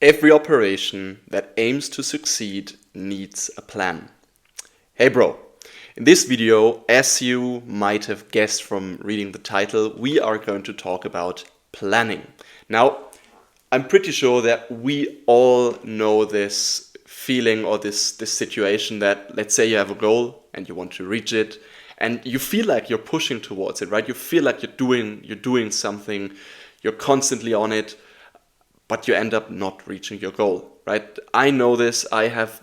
Every operation that aims to succeed needs a plan. Hey bro, in this video, as you might have guessed from reading the title, we are going to talk about planning. Now, I'm pretty sure that we all know this feeling or this situation that, let's say you have a goal and you want to reach it and you feel like you're pushing towards it, right? You feel like you're doing something, you're constantly on it, but you end up not reaching your goal, right? I know this. I have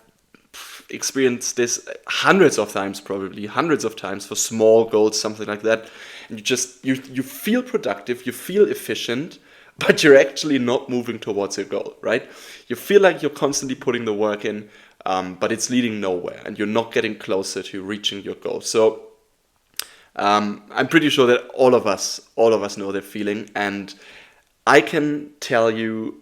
experienced this hundreds of times, probably hundreds of times for small goals, something like that. And you feel productive, you feel efficient, but you're actually not moving towards your goal, right? You feel like you're constantly putting the work in, but it's leading nowhere, and you're not getting closer to reaching your goal. So I'm pretty sure that all of us know that feeling, and I can tell you,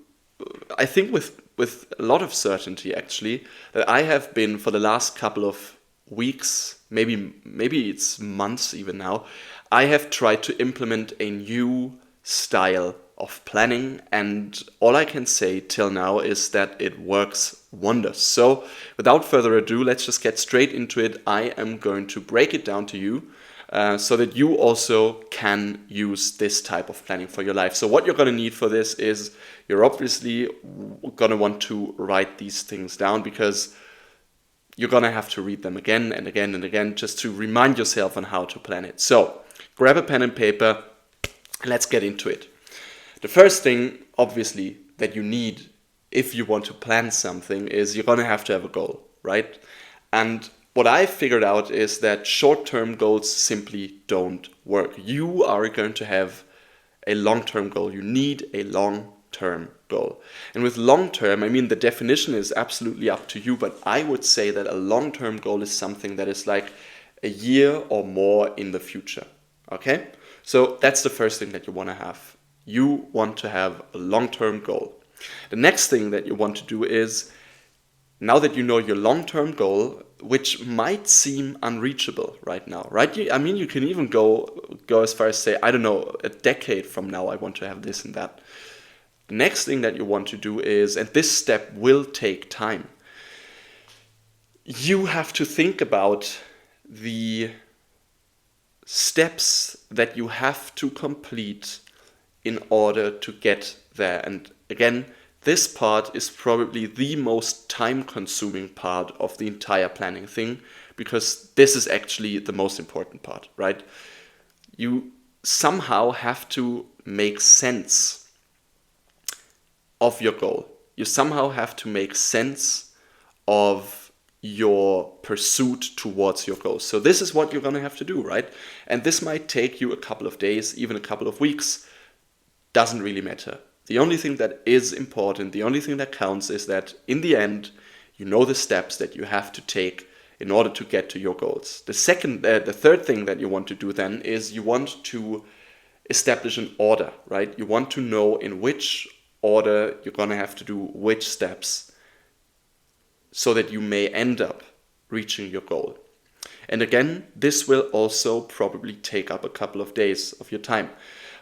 I think with a lot of certainty actually, that I have been for the last couple of weeks, maybe it's months even now, I have tried to implement a new style of planning, and all I can say till now is that it works wonders. So without further ado, let's just get straight into it. I am going to break it down to you so that you also can use this type of planning for your life. So what you're going to need for this is you're obviously going to want to write these things down, because you're going to have to read them again and again and again just to remind yourself on how to plan it. So grab a pen and paper, and let's get into it. The first thing, obviously, that you need if you want to plan something is you're going to have a goal, right? And what I figured out is that short-term goals simply don't work. You are going to have a long-term goal. You need a long-term goal. And with long-term, I mean, the definition is absolutely up to you, but I would say that a long-term goal is something that is like a year or more in the future, okay? So that's the first thing that you want to have. You want to have a long-term goal. The next thing that you want to do is, now that you know your long-term goal, which might seem unreachable right now, right? I mean, you can even go as far as say, I don't know, a decade from now, I want to have this and that. The next thing that you want to do is, and this step will take time, you have to think about the steps that you have to complete in order to get there. And again, this part is probably the most time-consuming part of the entire planning thing, because this is actually the most important part, right? You somehow have to make sense of your goal. You somehow have to make sense of your pursuit towards your goal. So this is what you're going to have to do, right? And this might take you a couple of days, even a couple of weeks. Doesn't really matter. The only thing that is important, the only thing that counts is that in the end, you know the steps that you have to take in order to get to your goals. The third thing that you want to do then is you want to establish an order, right? You want to know in which order you're going to have to do which steps so that you may end up reaching your goal. And again, this will also probably take up a couple of days of your time.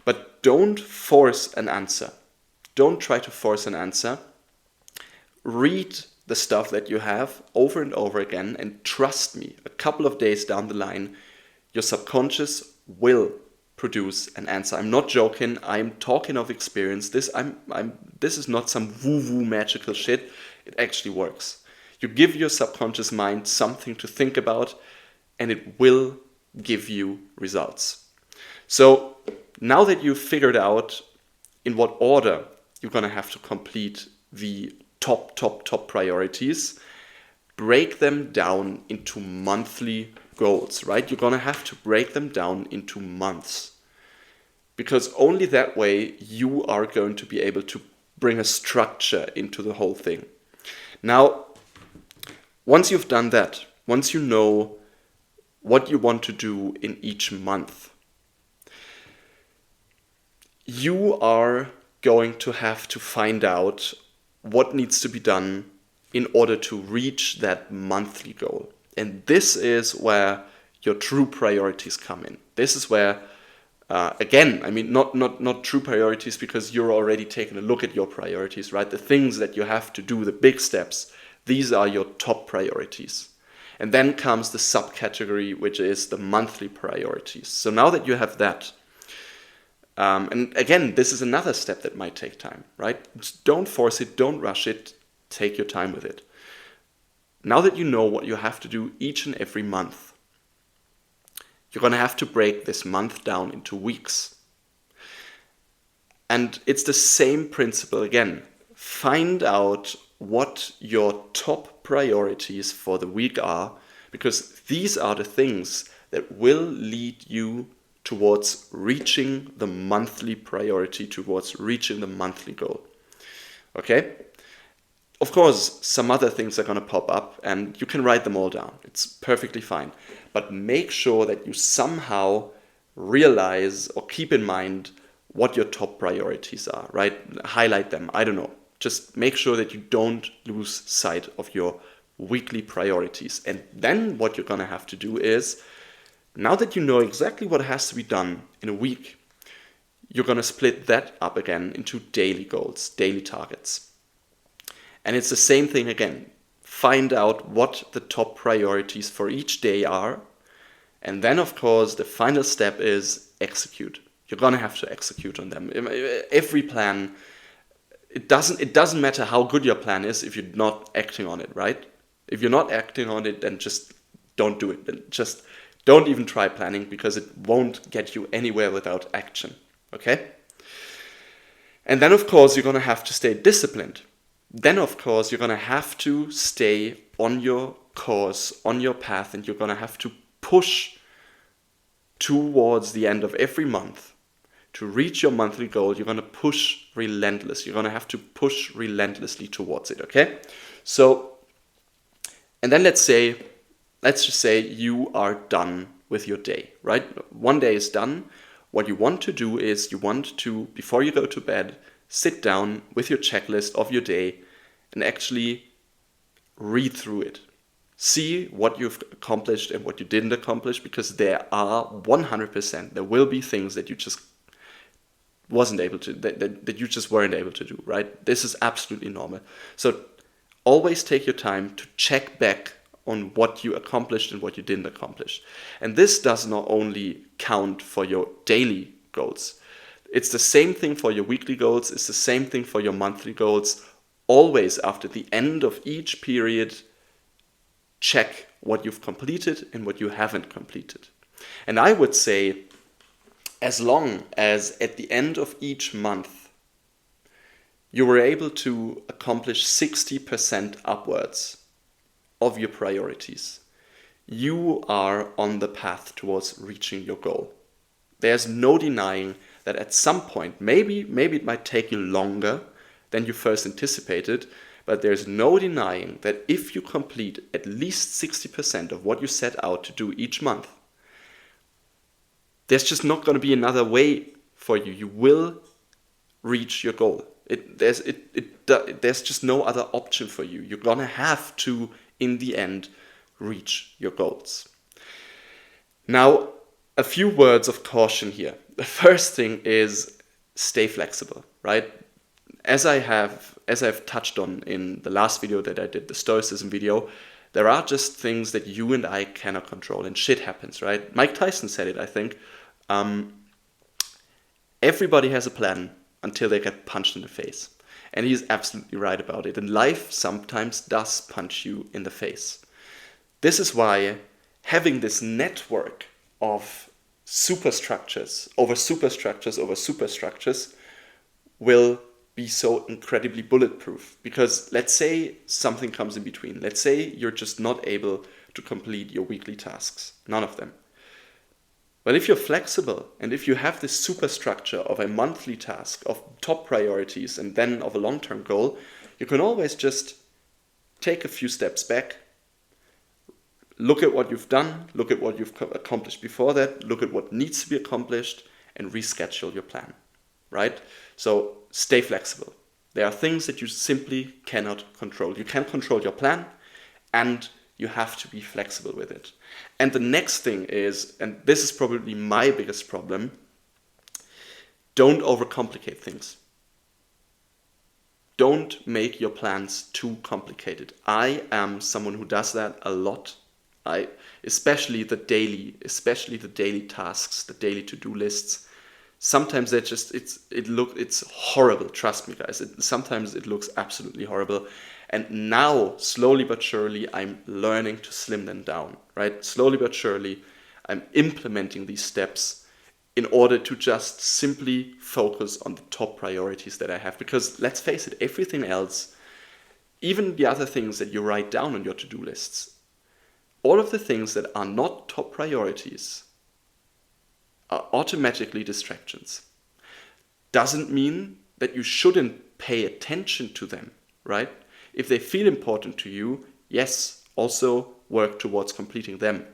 But don't force an answer. Don't try to force an answer. Read the stuff that you have over and over again, and trust me, a couple of days down the line, your subconscious will produce an answer. I'm not joking. I'm talking of experience. This is not some woo-woo magical shit. It actually works. You give your subconscious mind something to think about, and it will give you results. So now that you've figured out in what order you're going to have to complete the top priorities, break them down into monthly goals, right? You're going to have to break them down into months, because only that way you are going to be able to bring a structure into the whole thing. Now, once you've done that, once you know what you want to do in each month, you are going to have to find out what needs to be done in order to reach that monthly goal. And this is where your true priorities come in. This is where Again, I mean, not true priorities, because you're already taking a look at your priorities, right? The things that you have to do, the big steps, these are your top priorities. And then comes the subcategory, which is the monthly priorities. So now that you have that, and again, this is another step that might take time, right? Just don't force it, don't rush it, take your time with it. Now that you know what you have to do each and every month, you're going to have to break this month down into weeks. And it's the same principle again. Find out what your top priorities for the week are, because these are the things that will lead you towards reaching the monthly priority, towards reaching the monthly goal. Okay? Of course, some other things are going to pop up and you can write them all down. It's perfectly fine. But make sure that you somehow realize or keep in mind what your top priorities are, right? Highlight them. I don't know. Just make sure that you don't lose sight of your weekly priorities. And then what you're going to have to do is, now that you know exactly what has to be done in a week, you're going to split that up again into daily goals, daily targets. And it's the same thing again. Find out what the top priorities for each day are. And then, of course, the final step is execute. You're going to have to execute on them. Every plan, it doesn't matter how good your plan is if you're not acting on it, right? If you're not acting on it, then just don't do it. Then just don't even try planning, because it won't get you anywhere without action, okay? And then, of course, you're going to have to stay disciplined. Then, of course, you're going to have to stay on your course, on your path, and you're going to have to push towards the end of every month. To reach your monthly goal, you're going to push relentlessly. You're going to have to push relentlessly towards it, okay? So, and then let's just say you are done with your day, right? One day is done. What you want to do is you want to, before you go to bed, sit down with your checklist of your day and actually read through it. See what you've accomplished and what you didn't accomplish, because there are 100%, there will be things that you just wasn't able to, that you just weren't able to do, right? This is absolutely normal. So always take your time to check back on what you accomplished and what you didn't accomplish. And this does not only count for your daily goals. It's the same thing for your weekly goals. It's the same thing for your monthly goals. Always after the end of each period, check what you've completed and what you haven't completed. And I would say, as long as at the end of each month, you were able to accomplish 60% upwards of your priorities, you are on the path towards reaching your goal. There's no denying that at some point, maybe it might take you longer than you first anticipated, but there's no denying that if you complete at least 60% of what you set out to do each month, there's just not going to be another way for you. You will reach your goal. There's just no other option for you. You're going to have to, in the end, reach your goals. Now, a few words of caution here. The first thing is stay flexible, right? As I've touched on in the last video that I did, the Stoicism video, there are just things that you and I cannot control, and shit happens, right? Mike Tyson said it, I think. Everybody has a plan until they get punched in the face. And he's absolutely right about it. And life sometimes does punch you in the face. This is why having this network of superstructures over superstructures over superstructures will be so incredibly bulletproof. Because let's say something comes in between. Let's say you're just not able to complete your weekly tasks. None of them. Well, if you're flexible and if you have this superstructure of a monthly task, of top priorities, and then of a long-term goal, you can always just take a few steps back, look at what you've done, look at what you've accomplished before that, look at what needs to be accomplished, and reschedule your plan, right? So stay flexible. There are things that you simply cannot control. You can't control your plan, and you have to be flexible with it. And the next thing is, and this is probably my biggest problem, Don't overcomplicate things. Don't make your plans too complicated. I am someone who does that a lot. Especially the daily tasks, the daily to-do lists. Sometimes it's horrible. Trust me, guys. Sometimes it looks absolutely horrible. And now, slowly but surely, I'm learning to slim them down. Right? Slowly but surely, I'm implementing these steps in order to just simply focus on the top priorities that I have. Because let's face it, everything else, even the other things that you write down on your to-do lists, all of the things that are not top priorities are automatically distractions. Doesn't mean that you shouldn't pay attention to them, right? If they feel important to you, yes, also work towards completing them.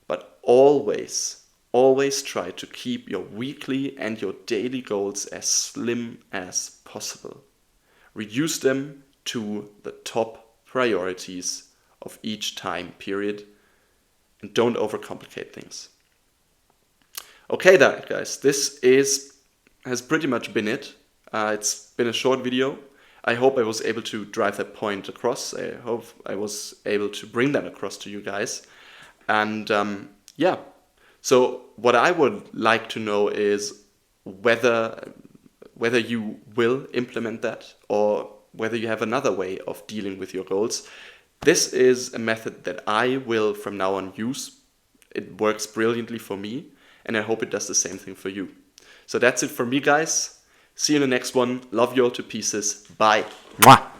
But always try to keep your weekly and your daily goals as slim as possible. Reduce them to the top priorities of each time period, and don't overcomplicate things. Okay then, guys, this has pretty much been it. It's been a short video. I hope I was able to drive that point across. I hope I was able to bring that across to you guys. And yeah, so what I would like to know is whether you will implement that, or whether you have another way of dealing with your goals. This is a method that I will from now on use. It works brilliantly for me, and I hope it does the same thing for you. So that's it for me, guys. See you in the next one. Love you all to pieces. Bye. Mwah.